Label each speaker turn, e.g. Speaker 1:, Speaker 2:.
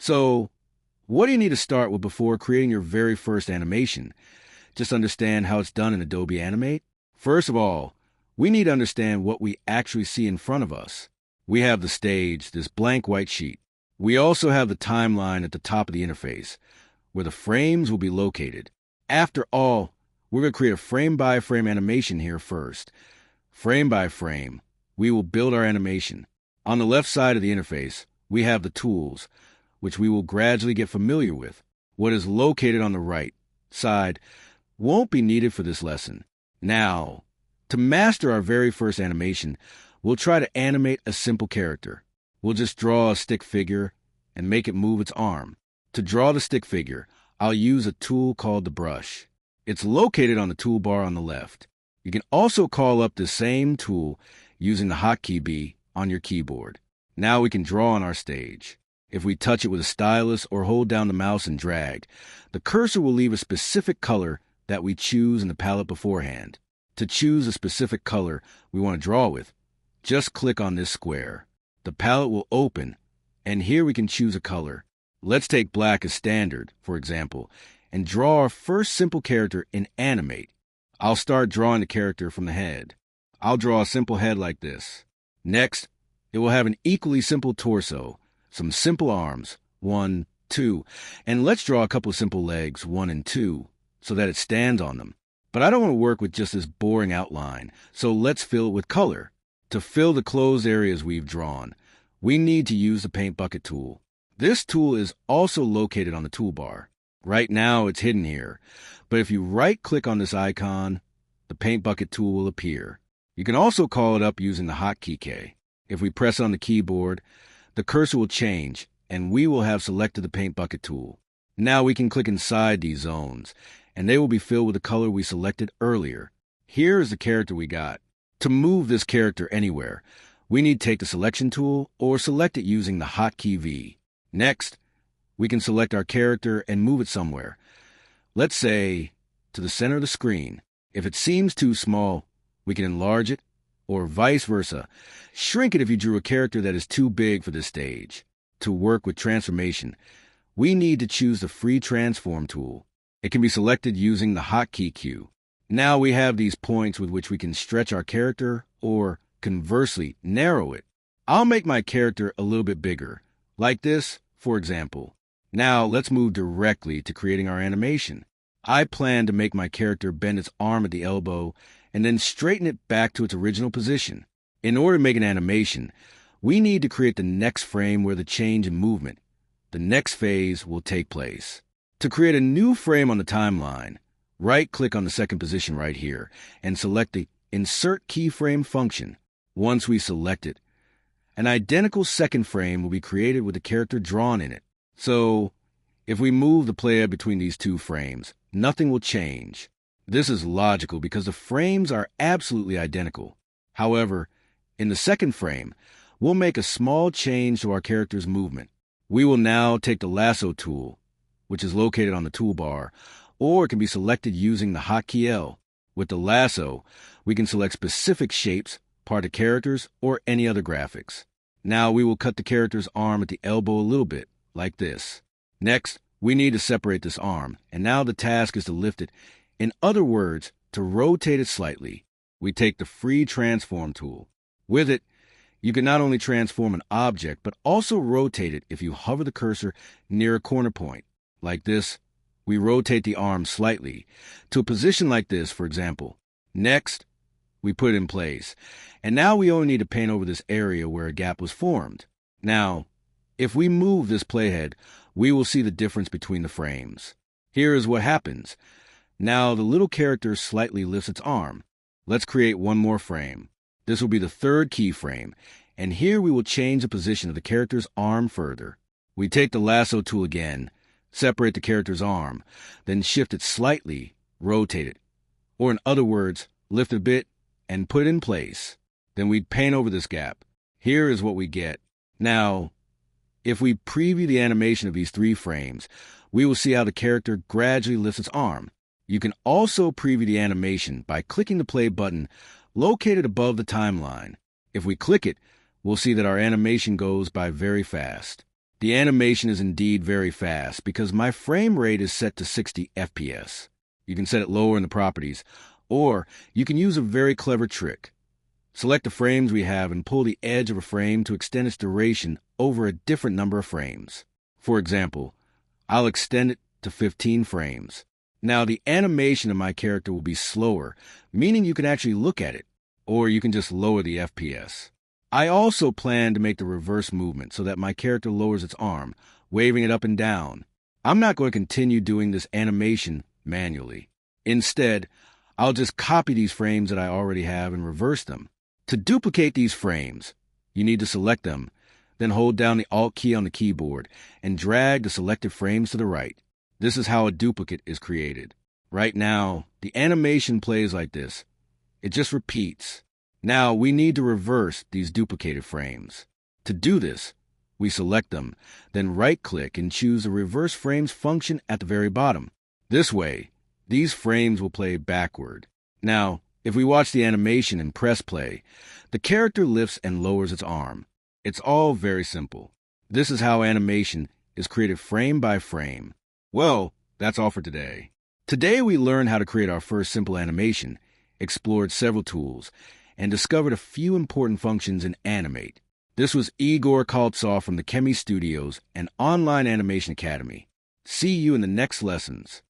Speaker 1: So, what do you need to start with before creating your very first animation? Just understand how it's done in Adobe Animate? First of all, we need to understand what we actually see in front of us. We have the stage, this blank white sheet. We also have the timeline at the top of the interface, where the frames will be located. After all, we're going to create a frame-by-frame animation here first. Frame by frame, we will build our animation. On the left side of the interface, we have the tools, which we will gradually get familiar with. What is located on the right side won't be needed for this lesson. Now, to master our very first animation, we'll try to animate a simple character. We'll just draw a stick figure and make it move its arm. To draw the stick figure, I'll use a tool called the brush. It's located on the toolbar on the left. You can also call up the same tool using the hotkey B on your keyboard. Now we can draw on our stage. If we touch it with a stylus or hold down the mouse and drag, the cursor will leave a specific color that we choose in the palette beforehand. To choose a specific color we want to draw with, just click on this square. The palette will open, and here we can choose a color. Let's take black as standard, for example, and draw our first simple character in Animate. I'll start drawing the character from the head. I'll draw a simple head like this. Next, it will have an equally simple torso, some simple arms, 1, 2, and let's draw a couple of simple legs, 1 and 2, so that it stands on them. But I don't want to work with just this boring outline, so let's fill it with color. To fill the closed areas we've drawn, we need to use the Paint Bucket tool. This tool is also located on the toolbar. Right now, it's hidden here, but if you right-click on this icon, the Paint Bucket tool will appear. You can also call it up using the hotkey K. If we press on the keyboard, the cursor will change, and we will have selected the Paint Bucket tool. Now we can click inside these zones, and they will be filled with the color we selected earlier. Here is the character we got. To move this character anywhere, we need to take the Selection tool or select it using the hotkey V. Next, we can select our character and move it somewhere. Let's say to the center of the screen. If it seems too small, we can enlarge it, or vice versa. Shrink it if you drew a character that is too big for this stage. To work with transformation, we need to choose the Free Transform tool. It can be selected using the hotkey Q. Now we have these points with which we can stretch our character, or conversely, narrow it. I'll make my character a little bit bigger, like this, for example. Now let's move directly to creating our animation. I plan to make my character bend its arm at the elbow and then straighten it back to its original position. In order to make an animation, we need to create the next frame where the change in movement, the next phase, will take place. To create a new frame on the timeline, right-click on the second position right here and select the Insert Keyframe function. Once we select it, an identical second frame will be created with the character drawn in it. So, if we move the player between these two frames, nothing will change. This is logical because the frames are absolutely identical. However, in the second frame, we'll make a small change to our character's movement. We will now take the Lasso tool, which is located on the toolbar, or it can be selected using the hotkey L. With the lasso, we can select specific shapes, part of characters, or any other graphics. Now we will cut the character's arm at the elbow a little bit, like this. Next, we need to separate this arm, and now the task is to lift it. In other words, to rotate it slightly. We take the Free Transform tool. With it, you can not only transform an object, but also rotate it if you hover the cursor near a corner point. Like this, we rotate the arm slightly to a position like this, for example. Next, we put it in place. And now we only need to paint over this area where a gap was formed. Now, if we move this playhead, we will see the difference between the frames. Here is what happens. Now the little character slightly lifts its arm. Let's create one more frame. This will be the third keyframe, and here we will change the position of the character's arm further. We take the Lasso tool again, separate the character's arm, then shift it slightly, rotate it, or in other words, lift a bit and put it in place. Then we'd paint over this gap. Here is what we get. Now, if we preview the animation of these three frames, we will see how the character gradually lifts its arm. You can also preview the animation by clicking the play button located above the timeline. If we click it, we'll see that our animation goes by very fast. The animation is indeed very fast because my frame rate is set to 60 FPS. You can set it lower in the properties, or you can use a very clever trick. Select the frames we have and pull the edge of a frame to extend its duration over a different number of frames. For example, I'll extend it to 15 frames. Now the animation of my character will be slower, meaning you can actually look at it, or you can just lower the FPS. I also plan to make the reverse movement so that my character lowers its arm, waving it up and down. I'm not going to continue doing this animation manually. Instead, I'll just copy these frames that I already have and reverse them. To duplicate these frames, you need to select them, then hold down the Alt key on the keyboard and drag the selected frames to the right. This is how a duplicate is created. Right now, the animation plays like this. It just repeats. Now we need to reverse these duplicated frames. To do this, we select them, then right-click and choose the Reverse Frames function at the very bottom. This way, these frames will play backward. Now, if we watch the animation and press play, the character lifts and lowers its arm. It's all very simple. This is how animation is created frame by frame. Well, that's all for today. Today we learned how to create our first simple animation, explored several tools, and discovered a few important functions in Animate. This was Igor Koltsov from the KEMI Studios and Online Animation Academy. See you in the next lessons.